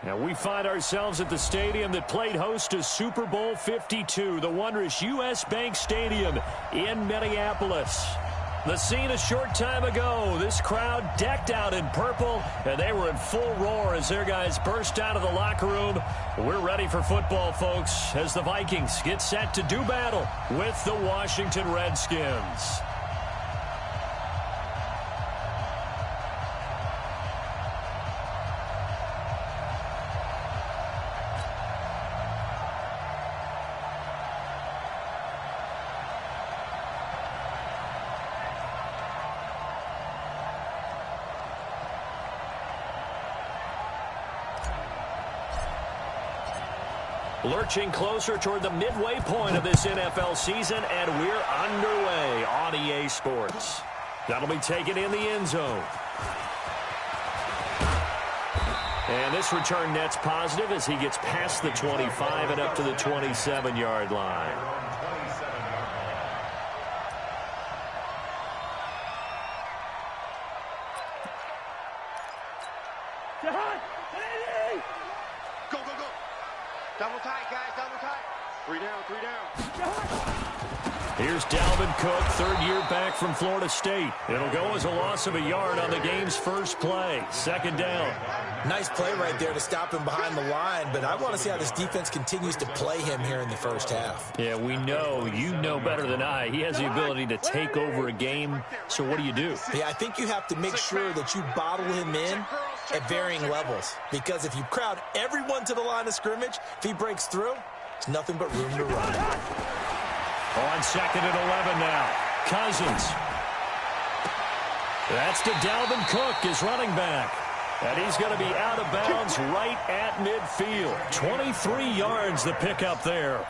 And we find ourselves at the stadium that played host to Super Bowl 52, the wondrous U.S. Bank Stadium in Minneapolis. The scene a short time ago, this crowd decked out in purple, and they were in full roar as their guys burst out of the locker room. We're ready for football, folks, as the Vikings get set to do battle with the Washington Redskins. Lurching closer toward the midway point of this NFL season, and we're underway on EA Sports. That'll be taken in the end zone. And this return net's positive as he gets past the 25 and up to the 27-yard line. Go, go, go. Double tight, guys, double tight. Three down, three down. Here's Dalvin Cook, third year back from Florida State. It'll go as a loss of a yard on the game's first play. Second down. Nice play right there to stop him behind the line, but I want to see how this defense continues to play him here in the first half. Yeah, we know, you know better than I. He has the ability to take over a game, so what do you do? Yeah, I think you have to make sure that you bottle him in at varying levels, because if you crowd everyone to the line of scrimmage, if he breaks through, it's nothing but room to run. On second and 11 now. Cousins. That's to Dalvin Cook, his running back. And he's going to be out of bounds right at midfield. 23 yards the pickup there.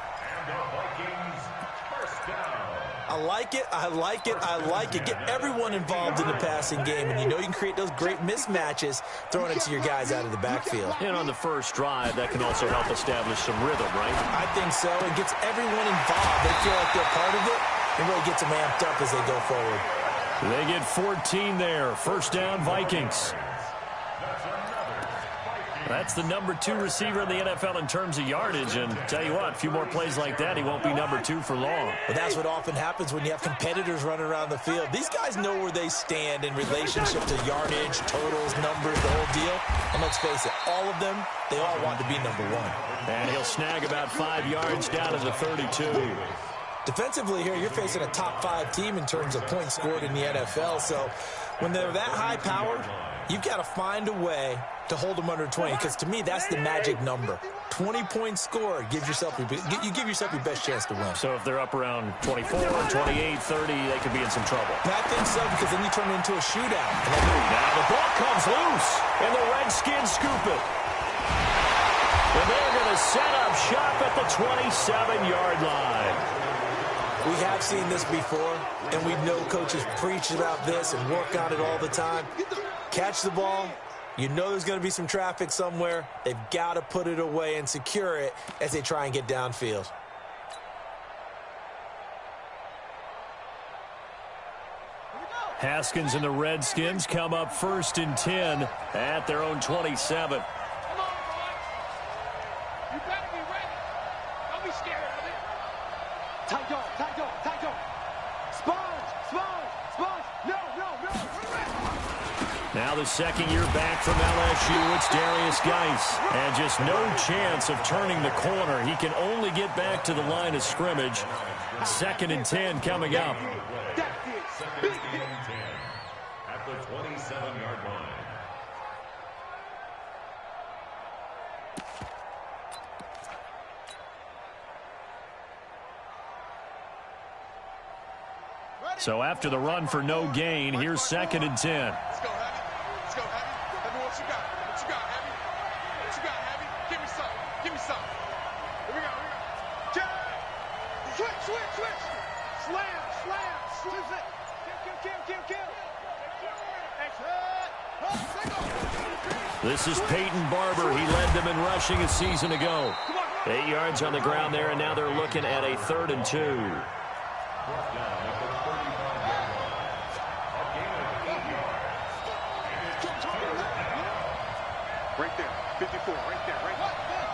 I like it, I like it, I like it. Get everyone involved in the passing game, and you know you can create those great mismatches throwing it to your guys out of the backfield. And on the first drive, that can also help establish some rhythm, right? I think so. It gets everyone involved. They feel like they're part of it, and really gets them amped up as they go forward. They get 14 there. First down, Vikings. That's the number 2 receiver in the NFL in terms of yardage. And tell you what, a few more plays like that, he won't be number 2 for long. But that's what often happens when you have competitors running around the field. These guys know where they stand in relationship to yardage, totals, numbers, the whole deal. And let's face it, all of them, they all want to be number 1. And he'll snag about 5 yards down to the 32. Defensively here, you're facing a top 5 team in terms of points scored in the NFL. So when they're that high powered, you've got to find a way to hold them under 20, because to me, that's the magic number. 20 points scored, you give yourself your best chance to win. So if they're up around 24, 28, 30, they could be in some trouble. I think so, because then you turn it into a shootout. Now the ball comes loose, and the Redskins scoop it. And they're going to set up shop at the 27-yard line. We have seen this before, and we know coaches preach about this and work on it all the time. Catch the ball. You know there's going to be some traffic somewhere. They've got to put it away and secure it as they try and get downfield. Haskins and the Redskins come up first and 10 at their own 27. Now the second year back from LSU, it's Darius Geis. And just no chance of turning the corner. He can only get back to the line of scrimmage. Second and 10 coming up. At the 27-yard line. So after the run for no gain, here's second and 10. Let's go, Heavy. Let's go, Heavy. Heavy, what you got? What you got, Heavy? What you got, Heavy? Give me some. Give me some. Here we go. Here we go. Switch, switch, switch. Slam, slam, switch it. Kill. This is Peyton Barber. He led them in rushing a season ago. 8 yards on the ground there, and now they're looking at a 3rd and 2. Right there, 55. 54, right there, right there.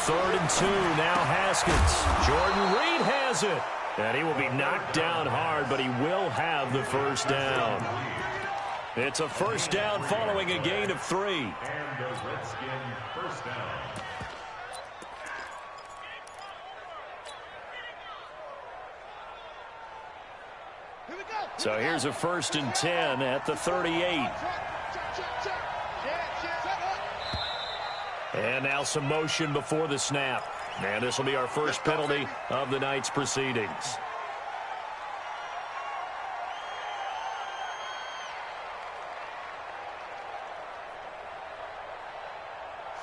3rd and 2, now Haskins. Jordan Reed has it. And he will be knocked down hard, but he will have the first down. It's a first down following a gain of 3. And the Redskin first down. So here's a 1st and 10 at the 38. And now some motion before the snap. And this will be our first penalty of the night's proceedings.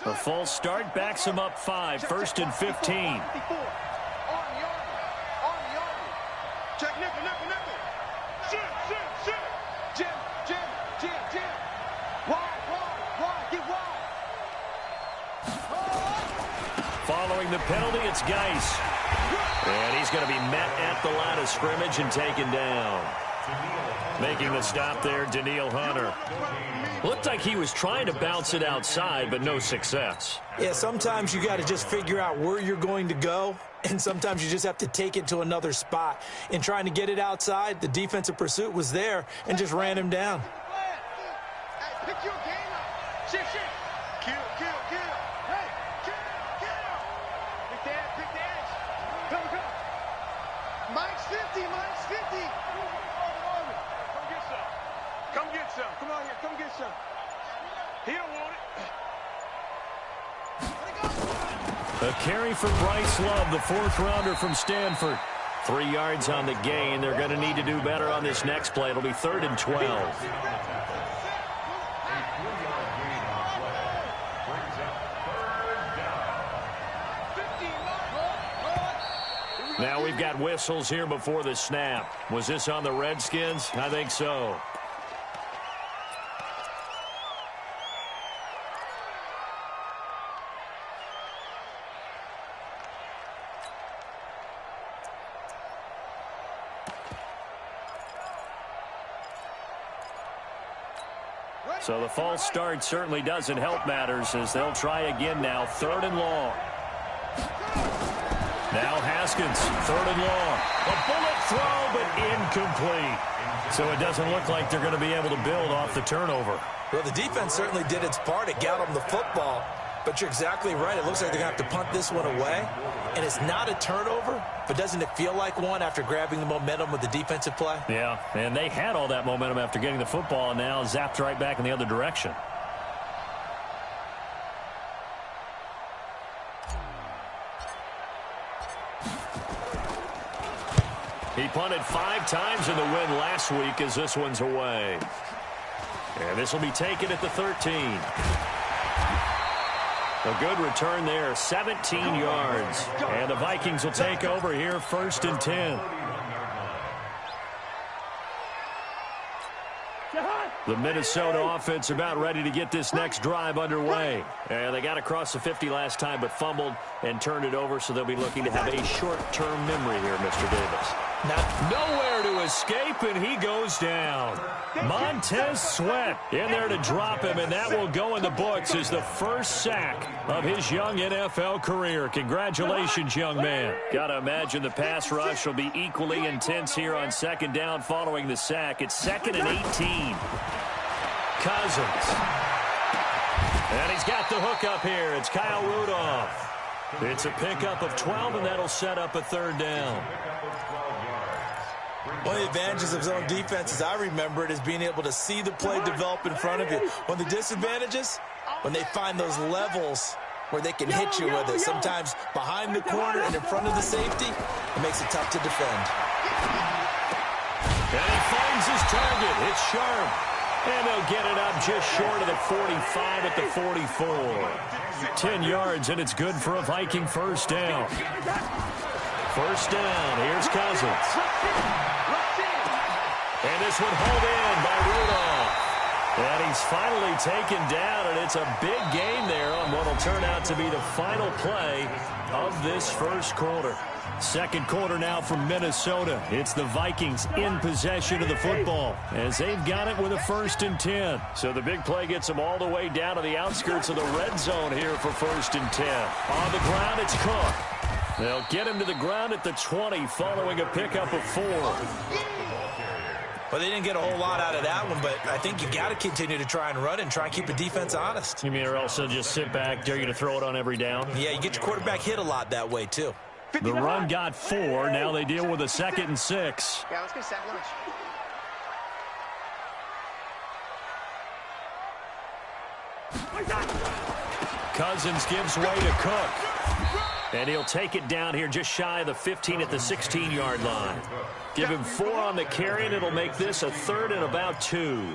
A false start backs him up 5. 1st and 15. Check nickel, nickel, nickel. Shit. Jim. Wide, get wide. Following the penalty, it's Geis. And he's going to be met at the line of scrimmage and taken down. Making the stop there, Daniil Hunter. Looked like he was trying to bounce it outside, but no success. Yeah, sometimes you got to just figure out where you're going to go, and sometimes you just have to take it to another spot. In trying to get it outside, the defensive pursuit was there and just ran him down. Hey, pick your game up. Shit. Kill. Hey, kill. Pick the edge. Come. Mike's 50. Come get some. Come on here, come get some. He don't want it. A carry for Bryce Love, the 4th rounder from Stanford. 3 yards on the gain. They're going to need to do better on this next play. It'll be 3rd and 12. Now we've got whistles here before the snap. Was this on the Redskins? I think so. So the false start certainly doesn't help matters as they'll try again now. 3rd and long. Now Haskins, 3rd and long. A bullet throw, but incomplete. So it doesn't look like they're going to be able to build off the turnover. Well, the defense certainly did its part. It got them the football. But you're exactly right. It looks like they're going to have to punt this one away. And it's not a turnover, but doesn't it feel like one after grabbing the momentum with the defensive play? Yeah, and they had all that momentum after getting the football and now zapped right back in the other direction. He punted 5 times in the win last week as this one's away. And this will be taken at the 13. A good return there, 17 yards. And the Vikings will take over here, 1st and 10. The Minnesota offense about ready to get this next drive underway. And they got across the 50 last time but fumbled and turned it over, so they'll be looking to have a short-term memory here, Mr. Davis. Nowhere to escape, and he goes down. Montez Sweat in there to drop him, and that will go in the books as the first sack of his young NFL career. Congratulations, young man. Got to imagine the pass rush will be equally intense here on 2nd down following the sack. It's 2nd and 18. Cousins. And he's got the hook up here. It's Kyle Rudolph. It's a pickup of 12, and that'll set up a 3rd down. One of the advantages of zone defense, as I remember it, is being able to see the play develop in front of you. One of the disadvantages, when they find those levels where they can hit you with it, sometimes behind the corner and in front of the safety, it makes it tough to defend. And he finds his target. It's sharp. And they'll get it up just short of the 45 at the 44. 10 yards, and it's good for a Viking first down. First down, here's Cousins. And this one hauled in by Rudolph. And he's finally taken down, and it's a big gain there on what will turn out to be the final play of this first quarter. Second quarter now from Minnesota. It's the Vikings in possession of the football as they've got it with a 1st and 10. So the big play gets them all the way down to the outskirts of the red zone here for 1st and 10. On the ground, it's Cook. They'll get him to the ground at the 20 following a pickup of 4. Well, they didn't get a whole lot out of that one, but I think you got to continue to try and run and try and keep the defense honest. You mean or else they'll just sit back, dare you to throw it on every down? Yeah, you get your quarterback hit a lot that way, too. The run got 4. Now they deal with a 2nd and 6. Yeah, let's get sack lunch. Cousins gives way to Cook. And he'll take it down here just shy of the 15 at the 16-yard line. Give him 4 on the carry, and it'll make this a 3rd and about 2.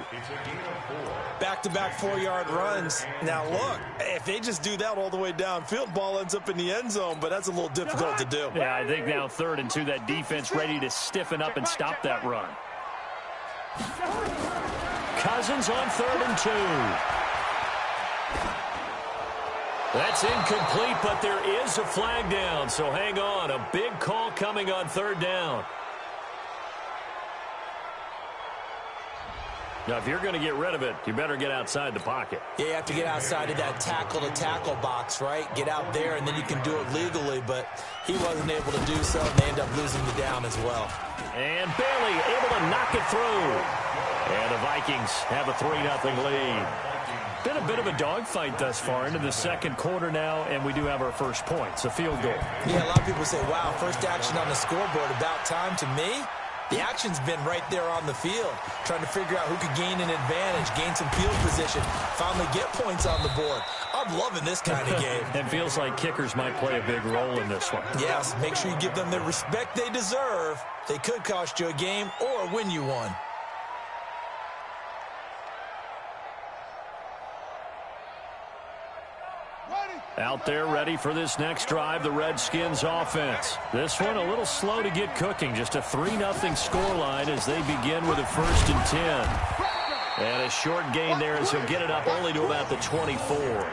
Back-to-back 4-yard runs. Now, look, if they just do that all the way downfield, ball ends up in the end zone, but that's a little difficult to do. Yeah, I think now 3rd and 2, that defense ready to stiffen up and stop that run. Cousins on 3rd and 2. That's incomplete, but there is a flag down, so hang on. A big call coming on 3rd down. Now, if you're going to get rid of it, you better get outside the pocket. Yeah, you have to get outside of that tackle-to-tackle box, right? Get out there, and then you can do it legally, but he wasn't able to do so, and they end up losing the down as well. And Bailey able to knock it through. And the Vikings have a 3-0 lead. Been a bit of a dogfight thus far into the second quarter now, and we do have our first points, a field goal. Yeah, a lot of people say, wow, first action on the scoreboard, about time. To me, the action's been right there on the field, trying to figure out who could gain an advantage, gain some field position, finally get points on the board. I'm loving this kind of game. It feels like kickers might play a big role in this one. Yes, make sure you give them the respect they deserve. They could cost you a game or win you one. Out there ready for this next drive, the Redskins offense. This one a little slow to get cooking. Just a 3-0 scoreline as they begin with a 1st and 10. And a short gain there as he'll get it up only to about the 24.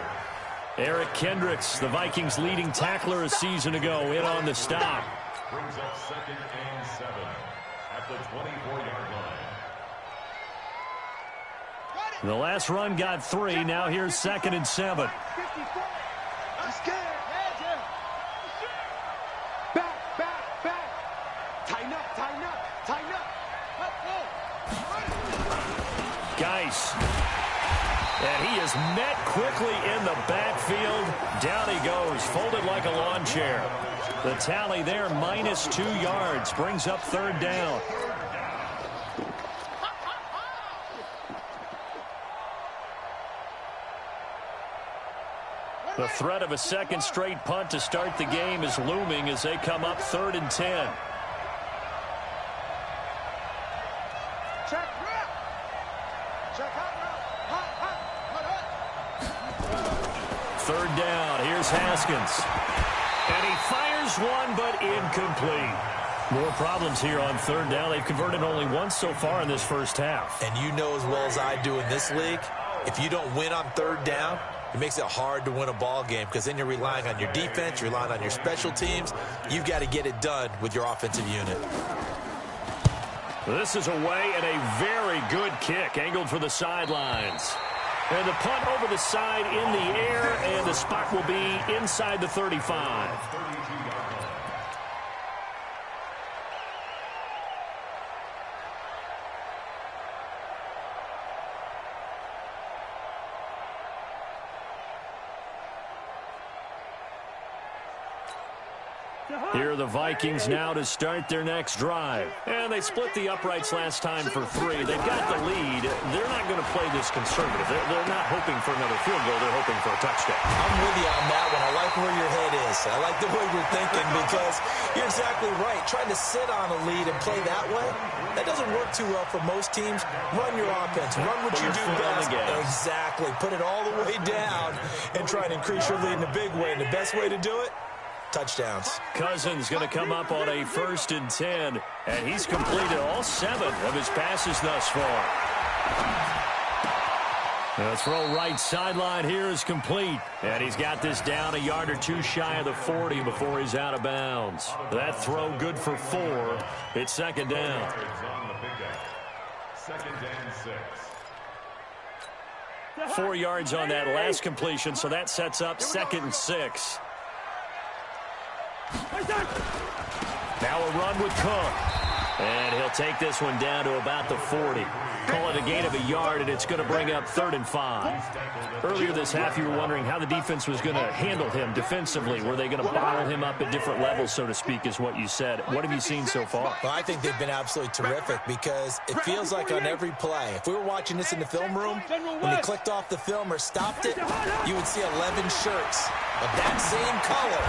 Eric Kendricks, the Vikings' leading tackler a season ago, in on the stop. Brings up 2nd and 7 at the 24-yard line. The last run got 3. Now here's 2nd and 7. That's good. Back. Tighten up. Geis. And he is met quickly in the backfield. Down he goes, folded like a lawn chair. The tally there, minus 2 yards, brings up 3rd down. The threat of a second straight punt to start the game is looming as they come up 3rd and 10. Third down. Here's Haskins. And he fires one, but incomplete. More problems here on 3rd down. They've converted only once so far in this first half. And you know as well as I do in this league, if you don't win on 3rd down, it makes it hard to win a ball game because then you're relying on your defense, you're relying on your special teams. You've got to get it done with your offensive unit. This is away and a very good kick, angled for the sidelines. And the punt over the side in the air, and the spot will be inside the 35. Here are the Vikings now to start their next drive. And they split the uprights last time for 3. They've got the lead. They're not going to play this conservative. They're not hoping for another field goal. They're hoping for a touchdown. I'm with you on that one. I like where your head is. I like the way you're thinking because you're exactly right. Trying to sit on a lead and play that way, that doesn't work too well for most teams. Run your offense. Run what you do best. Exactly. Put it all the way down and try and increase your lead in a big way. And the best way to do it, touchdowns. Cousins going to come up on a 1st and 10, and he's completed all 7 of his passes thus far. The throw right sideline here is complete. And he's got this down a yard or two shy of the 40 before he's out of bounds. That throw good for 4. It's second down. Second and 6. 4 yards on that last completion, so that sets up second and 6. Now a run with Cook. And he'll take this one down to about the 40. Call it a gain of a yard, and it's going to bring up 3rd and 5. Earlier this half, you were wondering how the defense was going to handle him defensively. Were they going to bottle him up at different levels, so to speak, is what you said. What have you seen so far? Well, I think they've been absolutely terrific because it feels like on every play, if we were watching this in the film room, when he clicked off the film or stopped it, you would see 11 shirts of that same color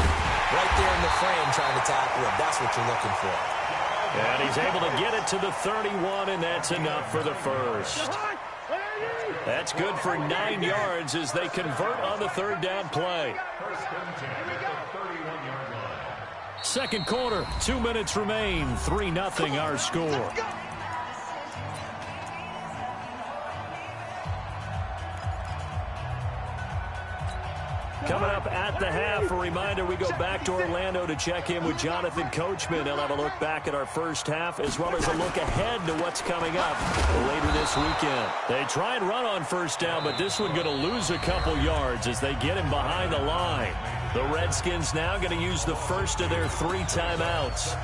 right there in the frame trying to tackle him. That's what you're looking for. And he's able to get it to the 31, and that's enough for the first. That's good for 9 yards as they convert on the 3rd down play. Second quarter, 2 minutes remain. 3-0 our score. Coming up at the half, a reminder, we go back to Orlando to check in with Jonathan Coachman. He'll have a look back at our first half as well as a look ahead to what's coming up later this weekend. They try and run on first down, but this one going to lose a couple yards as they get him behind the line. The Redskins now going to use the first of their 3 timeouts.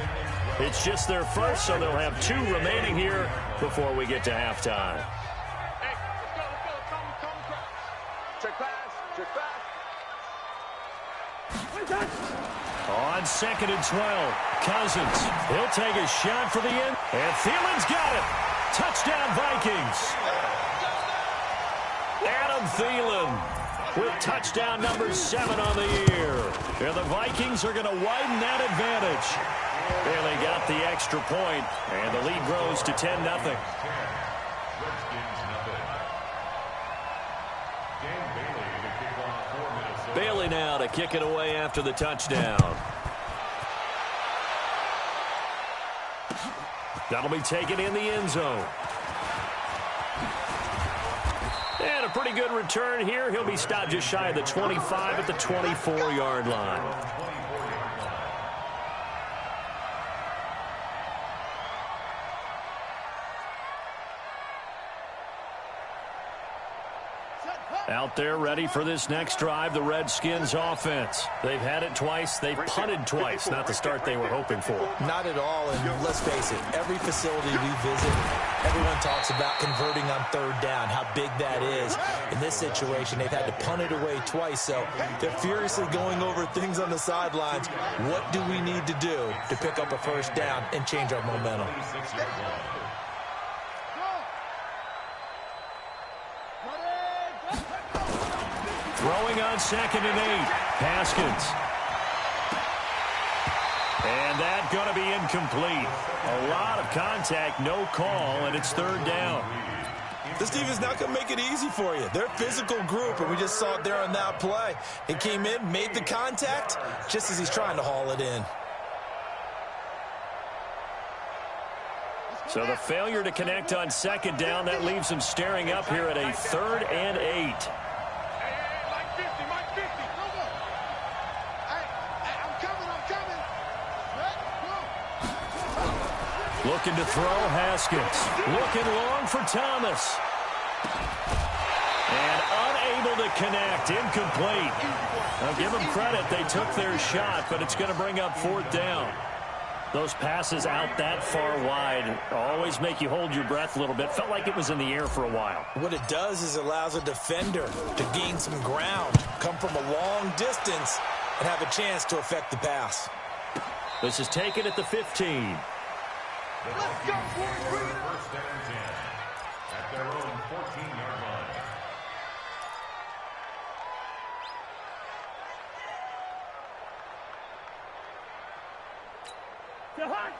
It's just their first, so they'll have 2 remaining here before we get to halftime. Hey, let's go. Check pass. On 2nd and 12, Cousins. He'll take a shot for the end. And Thielen's got it. Touchdown, Vikings. Adam Thielen with touchdown number 7 on the year. And the Vikings are going to widen that advantage. And they got the extra point, and the lead grows to 10-0. Bailey now to kick it away after the touchdown. That'll be taken in the end zone. And a pretty good return here. He'll be stopped just shy of the 25 at the 24-yard line. Out there ready for this next drive, the Redskins offense. They've had it twice. They've punted twice. Not the start they were hoping for. Not at all, and let's face it, every facility we visit, everyone talks about converting on 3rd down, how big that is. In this situation, they've had to punt it away twice, so they're furiously going over things on the sidelines. What do we need to do to pick up a 1st down and change our momentum? Throwing on 2nd and 8. Haskins. And that going to be incomplete. A lot of contact, no call, and it's 3rd down. This defense not going to make it easy for you. They're a physical group, and we just saw it there on that play. He came in, made the contact, just as he's trying to haul it in. So the failure to connect on 2nd down, that leaves him staring up here at a 3rd and 8. Looking to throw, Haskins. Looking long for Thomas. And unable to connect. Incomplete. Now give them credit. They took their shot, but it's going to bring up 4th down. Those passes out that far wide always make you hold your breath a little bit. Felt like it was in the air for a while. What it does is it allows a defender to gain some ground, come from a long distance, and have a chance to affect the pass. This is taken at the 15. Let's go, boys. Bring it up. 1st and 10 at their own 14-yard line.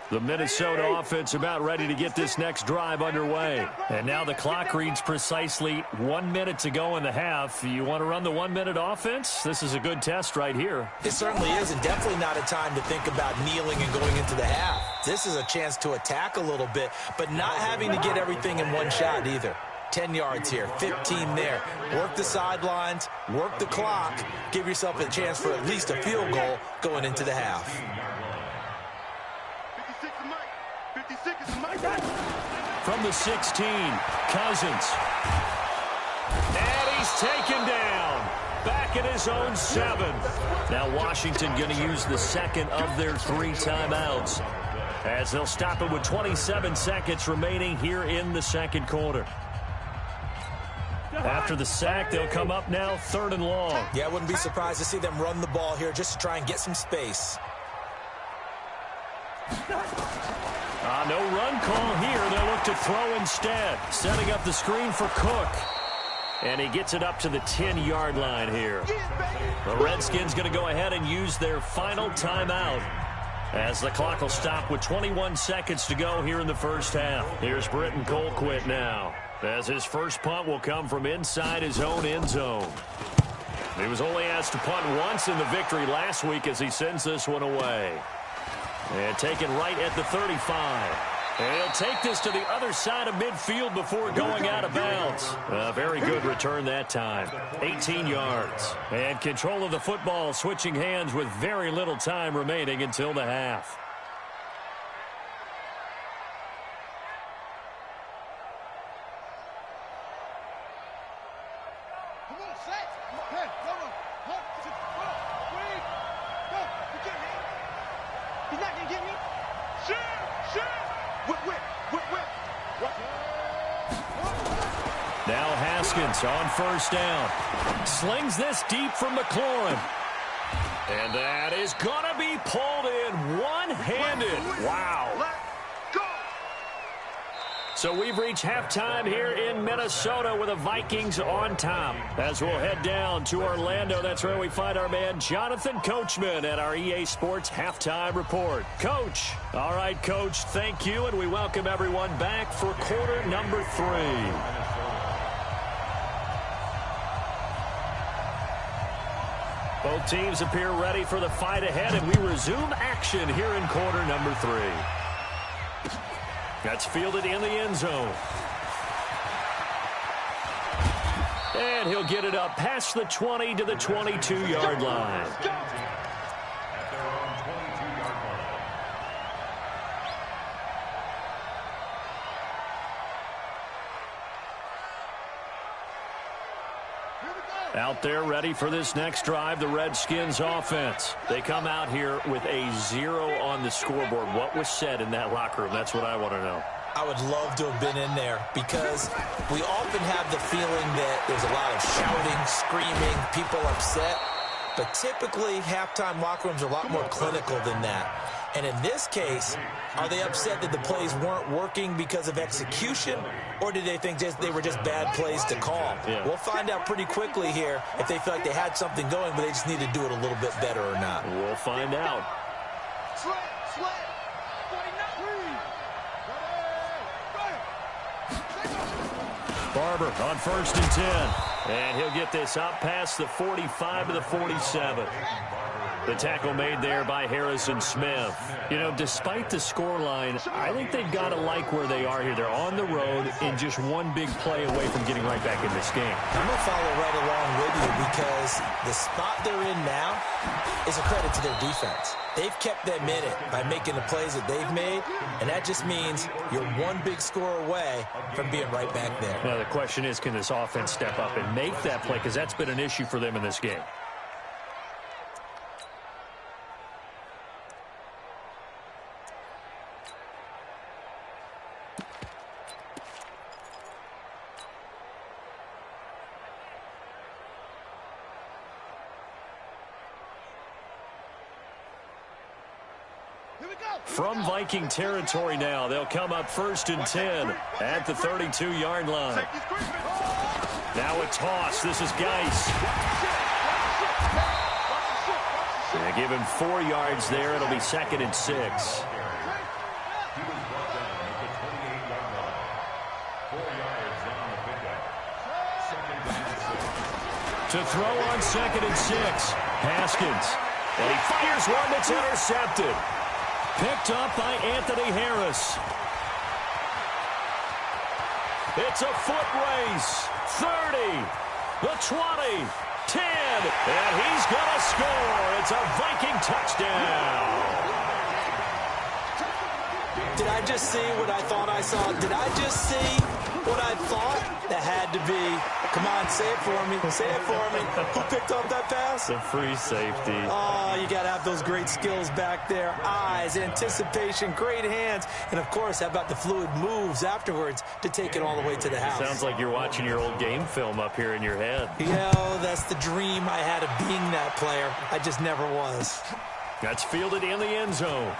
The Minnesota offense about ready to get this next drive underway. And now the clock reads precisely 1 minute to go in the half. You want to run the 1-minute offense? This is a good test right here. It certainly is, and definitely not a time to think about kneeling and going into the half. This is a chance to attack a little bit, but not having to get everything in one shot either. 10 yards here, 15 there. Work the sidelines, work the clock, give yourself a chance for at least a field goal going into the half. 56 is Mike. 56 is Mike. From the 16, Cousins. And he's taken down. Back at his own 7. Now Washington going to use the second of their 3 timeouts, as they'll stop it with 27 seconds remaining here in the second quarter. After the sack, they'll come up now 3rd and long. Yeah, I wouldn't be surprised to see them run the ball here just to try and get some space. No run call here. They'll look to throw instead. Setting up the screen for Cook. And he gets it up to the 10-yard line here. The Redskins going to go ahead and use their final timeout, as the clock will stop with 21 seconds to go here in the first half. Here's Britton Colquitt now, as his first punt will come from inside his own end zone. He was only asked to punt once in the victory last week as he sends this one away. And taken right at the 35. And he'll take this to the other side of midfield before going out of bounds. A very good return that time. 18 yards. And control of the football switching hands with very little time remaining until the half. Come on, set. Hey, come on. 1, 2, 3, go. You get me? He's not going to get me? Shoot. Whip. Now Haskins on first down. Slings this deep from McLaurin. And that is going to be pulled in one-handed. Wow. Let's go. So we've reached halftime here in Minnesota with the Vikings on top. As we'll head down to Orlando, that's where we find our man Jonathan Coachman at our EA Sports Halftime Report. Coach. All right, Coach, thank you, and we welcome everyone back for quarter number 3. Both teams appear ready for the fight ahead, and we resume action here in quarter number 3. That's fielded in the end zone. And he'll get it up past the 20 to the 22-yard line. Out there ready for this next drive, the Redskins offense. They come out here with a 0 on the scoreboard. What was said in that locker room? That's what I want to know. I would love to have been in there, because we often have the feeling that there's a lot of shouting, screaming, people upset. But typically, halftime locker rooms are a lot more clinical than that. And in this case, are they upset that the plays weren't working because of execution, or did they think they were just bad plays to call? Yeah. We'll find out pretty quickly here if they feel like they had something going, but they just need to do it a little bit better or not. We'll find out. Slam. 49. Barber on first and 10. And he'll get this up past the 45 to the 47. The tackle made there by Harrison Smith. You know, despite the scoreline, I think they've got to like where they are here. They're on the road and just one big play away from getting right back in this game. I'm going to follow right along with you, because the spot they're in now is a credit to their defense. They've kept them in it by making the plays that they've made, and that just means you're one big score away from being right back there. Now, the question is, can this offense step up and make that play? Because that's been an issue for them in this game. From Viking territory now, they'll come up first and 10 at the 32-yard line. Now a toss. This is Geis. They give him 4 yards there. It'll be 2nd and 6. To throw on 2nd and 6. Haskins. And he fires one that's intercepted. Picked up by Anthony Harris. It's a foot race. 30, the 20, 10, and he's going to score. It's a Viking touchdown. Did I just see what I thought I saw? Did I just see what I thought? That had to be. Come on, say it for me. Say it for me. Who picked up that pass? The free safety. Oh, you got to have those great skills back there. Eyes, anticipation, great hands. And, of course, how about the fluid moves afterwards to take it all the way to the house? Sounds like you're watching your old game film up here in your head. Yeah, that's the dream I had of being that player. I just never was. That's fielded in the end zone.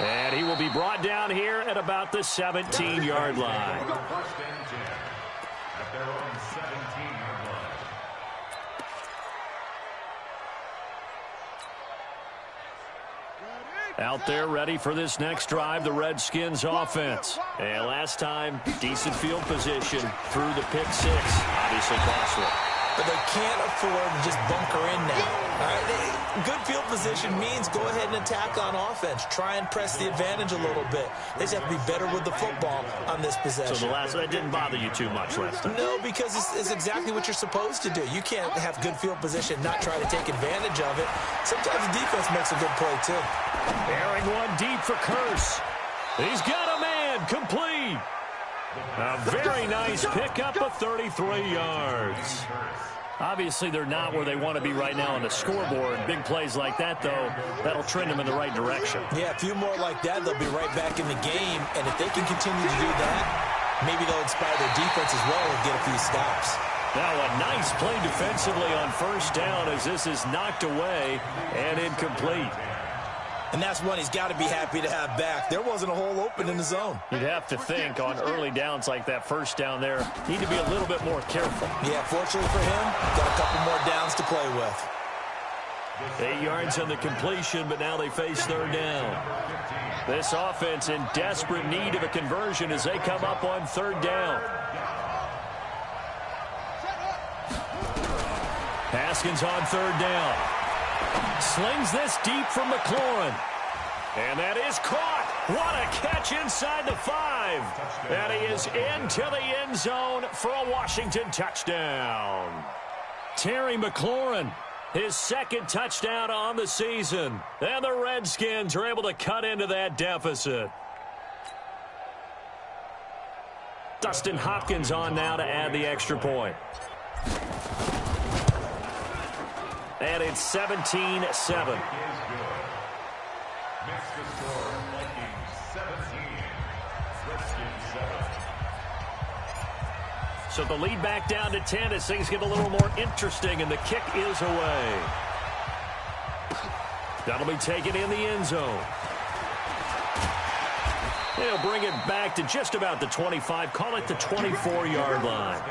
And he will be brought down here at about the 17-yard line. First and 10 at their own 17-yard line. Out there ready for this next drive, the Redskins offense. And last time, decent field position through the pick six. Obviously costly. But they can't afford to just bunker in now. All right? Good field position means go ahead and attack on offense. Try and press the advantage a little bit. They just have to be better with the football on this possession. So that didn't bother you too much last time? No, because it's exactly what you're supposed to do. You can't have good field position, not try to take advantage of it. Sometimes the defense makes a good play, too. Airing one deep for Curse. He's got a man, complete. A very nice pickup of 33 yards. Obviously, they're not where they want to be right now on the scoreboard. Big plays like that, though, that'll trend them in the right direction. Yeah, a few more like that, they'll be right back in the game. And if they can continue to do that, maybe they'll inspire their defense as well and get a few stops. Now a nice play defensively on first down as this is knocked away and incomplete. And that's one he's got to be happy to have back. There wasn't a hole open in the zone. You'd have to think on early downs like that first down there, need to be a little bit more careful. Yeah, fortunately for him, got a couple more downs to play with. 8 yards on the completion, but now they face third down. This offense in desperate need of a conversion as they come up on third down. Haskins on third down. Slings this deep from McLaurin. And that is caught. What a catch inside the 5. And he is into the end zone for a Washington touchdown. Terry McLaurin, his second touchdown on the season. And the Redskins are able to cut into that deficit. Dustin Hopkins on now to add the extra point. And it's 17-7. So the lead back down to 10 as things get a little more interesting, and the kick is away. That'll be taken in the end zone. They'll bring it back to just about the 25, call it the 24-yard line.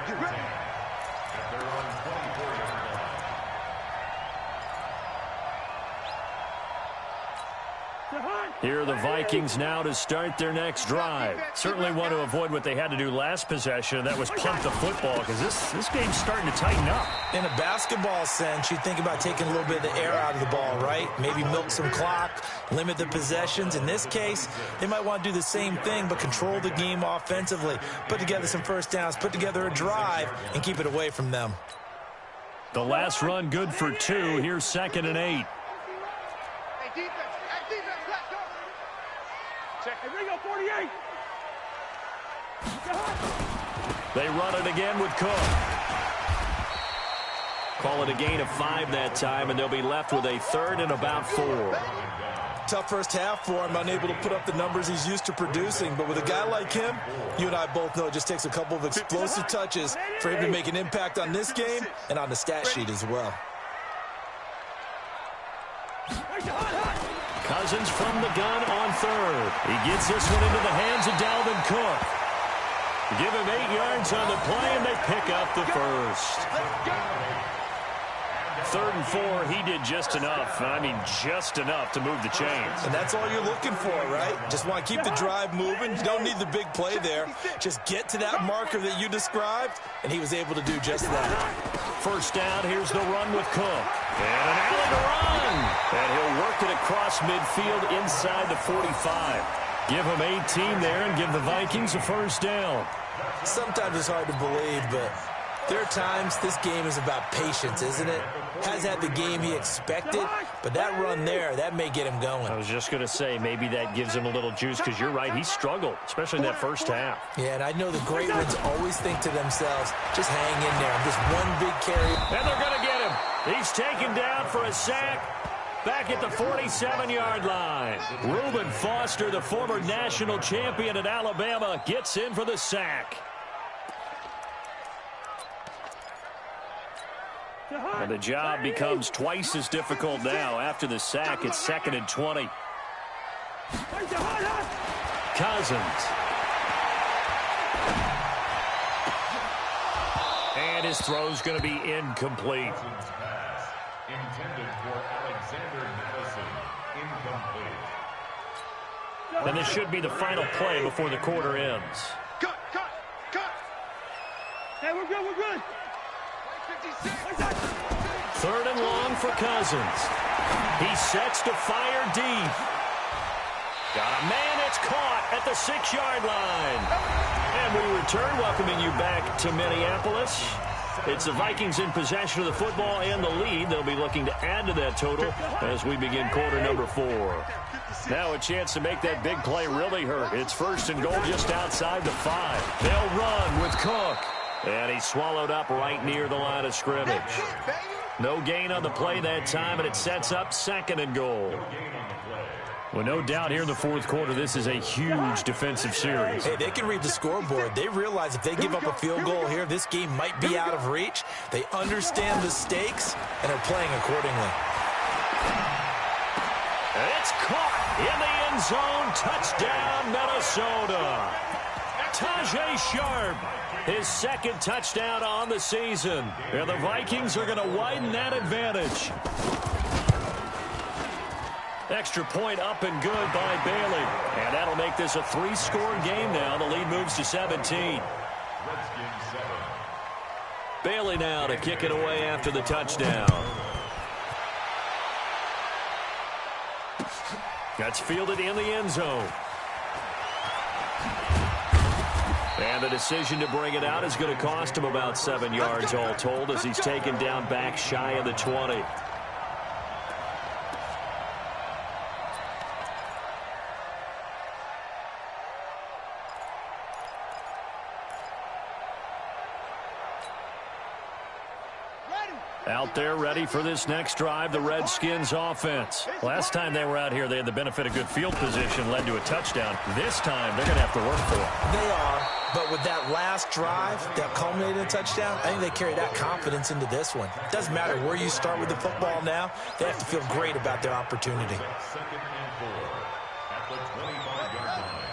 Here are the Vikings now to start their next drive. Certainly want to avoid what they had to do last possession. That was pump the football because this game's starting to tighten up. In a basketball sense, you think about taking a little bit of the air out of the ball, right? Maybe milk some clock, limit the possessions. In this case, they might want to do the same thing but control the game offensively. Put together some first downs, put together a drive, and keep it away from them. The last run good for 2. Here's 2nd and 8. They run it again with Cook. Call it a gain of 5 that time, and they'll be left with a 3rd and about 4. Tough first half for him, unable to put up the numbers he's used to producing. But with a guy like him, you and I both know it just takes a couple of explosive touches for him to make an impact on this game and on the stat sheet as well. Cousins from the gun on 3rd. He gets this one into the hands of Dalvin Cook. Give him 8 yards on the play, and they pick up the first. 3rd and 4, he did just enough. I mean, just enough to move the chains. And that's all you're looking for, right? Just want to keep the drive moving. You don't need the big play there. Just get to that marker that you described, and he was able to do just that. First down, here's the run with Cook. And an alley to run. And he'll work it across midfield inside the 45. Give them 18 there and give the Vikings a first down. Sometimes it's hard to believe, but there are times this game is about patience, isn't it? Has had the game he expected, but that run there, that may get him going. I was just going to say, maybe that gives him a little juice, because you're right, he struggled, especially in that first half. Yeah, and I know the great ones always think to themselves, just hang in there, just one big carry. And they're going to get him. He's taken down for a sack. Back at the 47-yard line. Reuben Foster, the former national champion at Alabama, gets in for the sack. And the job becomes twice as difficult now. After the sack, it's 2nd and 20. Cousins. And his throw's going to be incomplete. Intended for Alexander Madison. Incomplete. And this should be the final play before the quarter ends. Cut. Hey, we're good. 3rd and long for Cousins. He sets to fire deep. Got a man that's caught at the 6-yard line. And we return, welcoming you back to Minneapolis. It's the Vikings in possession of the football and the lead. They'll be looking to add to that total as we begin quarter number 4. Now a chance to make that big play really hurt. It's 1st and goal just outside the 5. They'll run with Cook. And he's swallowed up right near the line of scrimmage. No gain on the play that time, and it sets up 2nd and goal. Well, no doubt here in the 4th quarter, this is a huge defensive series. Hey, they can read the scoreboard. They realize if they give up a field goal here, this game might be out of reach. They understand the stakes and are playing accordingly. It's caught in the end zone. Touchdown, Minnesota. Tajay Sharp, his 2nd touchdown on the season. And the Vikings are going to widen that advantage. Extra point up and good by Bailey. And that'll make this a 3-score game now. The lead moves to 17. Bailey now to kick it away after the touchdown. That's fielded in the end zone. And the decision to bring it out is going to cost him about 7 yards all told as he's taken down back shy of the 20. Out there ready for this next drive, the Redskins offense. Last time they were out here, they had the benefit of good field position, led to a touchdown. This time, they're going to have to work for it. They are, but with that last drive that culminated in a touchdown, I think they carry that confidence into this one. It doesn't matter where you start with the football now. They have to feel great about their opportunity. 2nd and 4 at the 25-yard line.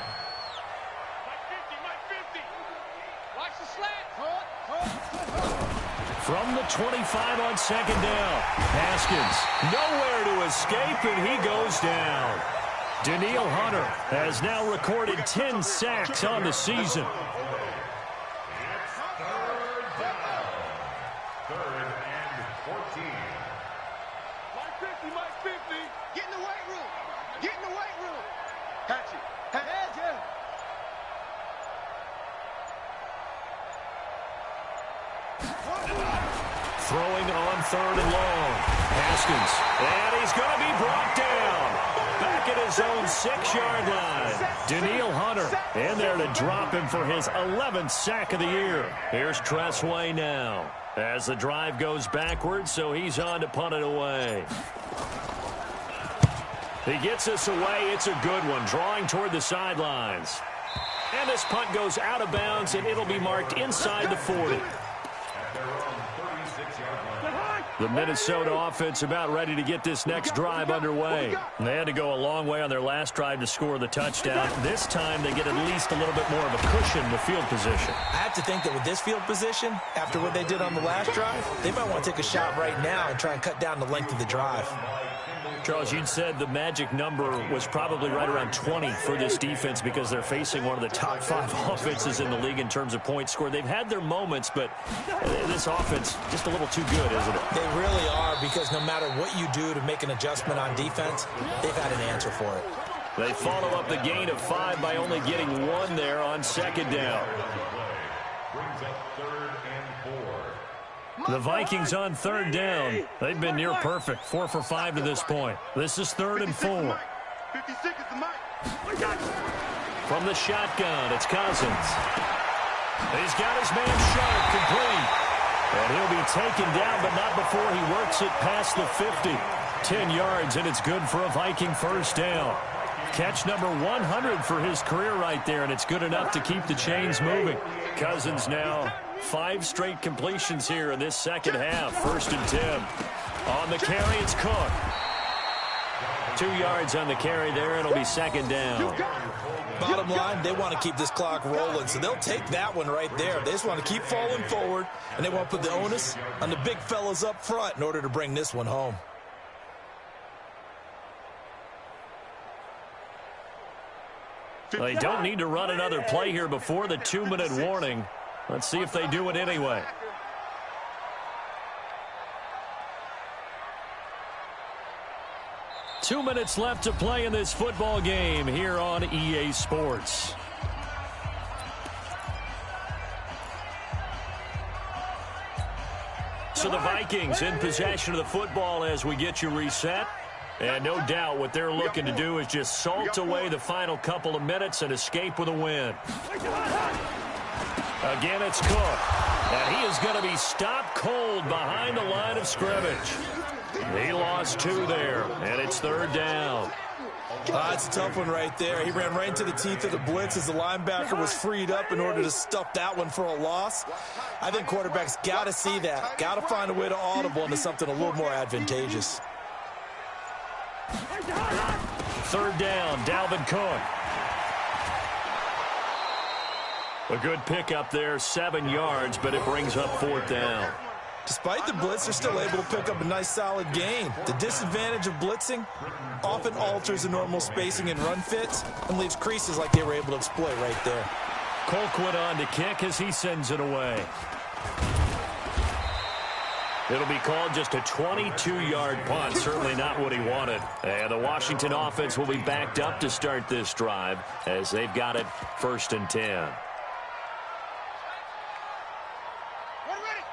Mike 50. Watch the slant. From the 25 on 2nd down. Haskins nowhere to escape, and he goes down. Daniil Hunter has now recorded 10 sacks on the season. It's 3rd down. 3rd and 14. Mike 50. Get in the weight room. Catch it. Throwing on 3rd and long. Haskins. And he's going to be brought down. Back at his own 6-yard line. Daniil Hunter in there to drop him for his 11th sack of the year. Here's Tressway now as the drive goes backwards, so he's on to punt it away. He gets this away. It's a good one, drawing toward the sidelines. And this punt goes out of bounds, and it'll be marked inside the 40. The Minnesota offense about ready to get this next drive underway. They had to go a long way on their last drive to score the touchdown. This time they get at least a little bit more of a cushion with field position. I have to think that with this field position, after what they did on the last drive, they might want to take a shot right now and try and cut down the length of the drive. Charles, you'd said the magic number was probably right around 20 for this defense because they're facing one of the top 5 offenses in the league in terms of points scored. They've had their moments, but this offense just a little too good, isn't it? They really are, because no matter what you do to make an adjustment on defense, they've had an answer for it. They follow up the gain of 5 by only getting 1 there on second down. Brings up 3rd and 4. The Vikings on 3rd down. They've been near perfect, 4 for 5 to this point. This is 3rd and 4. 56 is the mic. From the shotgun, it's Cousins. He's got his man Sharp complete. And he'll be taken down, but not before he works it past the 50. 10 yards, and it's good for a Viking first down. Catch number 100 for his career right there, and it's good enough to keep the chains moving. Cousins now 5 straight completions here in this second half. 1st and 10. On the carry, it's Cook. 2 yards on the carry there. It'll be 2nd down. Bottom line, they want to keep this clock rolling, so they'll take that one right there. They just want to keep falling forward, and they want to put the onus on the big fellas up front in order to bring this one home. They don't need to run another play here before the 2-minute warning. Let's see if they do it anyway. Two minutes left to play in this football game here on EA Sports. So the Vikings in possession of the football as we get you reset. And no doubt what they're looking to do is just salt away the final couple of minutes and escape with a win. Again, it's Cook. And he is going to be stopped cold behind the line of scrimmage. He lost 2 there, and it's 3rd down. It's a tough one right there. He ran right into the teeth of the blitz as the linebacker was freed up in order to stuff that one for a loss. I think quarterbacks got to see that. Got to find a way to audible into something a little more advantageous. 3rd down, Dalvin Cook. A good pickup there, 7 yards, but it brings up 4th down. Despite the blitz, they're still able to pick up a nice solid gain. The disadvantage of blitzing often alters the normal spacing and run fits and leaves creases like they were able to exploit right there. Colquitt on to kick as he sends it away. It'll be called just a 22-yard punt. Certainly not what he wanted. And the Washington offense will be backed up to start this drive as they've got it 1st and 10.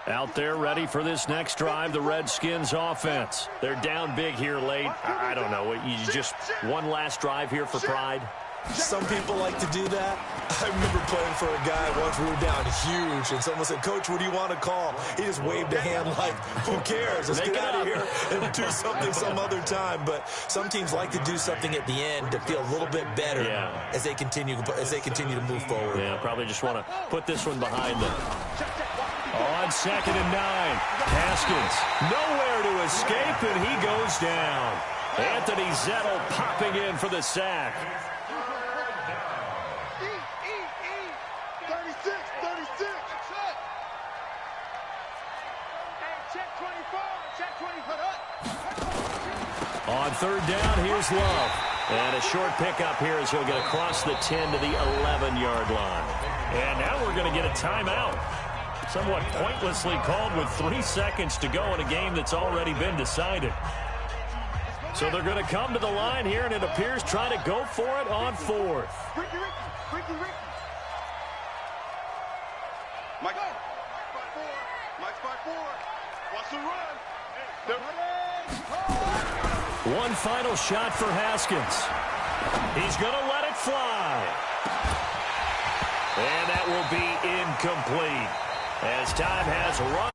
Out there ready for this next drive, the Redskins offense. They're down big here late. I don't know. You just one last drive here for pride? Some people like to do that. I remember playing for a guy once we were down huge, and someone said, "Coach, what do you want to call?" He just waved a hand like, "Who cares? Let's get out of here and do something some other time." But some teams like to do something at the end to feel a little bit better as they continue to move forward. Yeah, probably just want to put this one behind them. On 2nd and 9, Haskins nowhere to escape, and he goes down. Anthony Zettel popping in for the sack. 36. Check 24. Check 24. On 3rd down, here's Love. And a short pickup here as he'll get across the 10 to the 11-yard line. And now we're going to get a timeout. Somewhat pointlessly called with 3 seconds to go in a game that's already been decided. So they're going to come to the line here, and it appears trying to go for it on 4th. Ricky. Mike 5-4. Watch the run. One final shot for Haskins. He's going to let it fly. And that will be incomplete as time has run.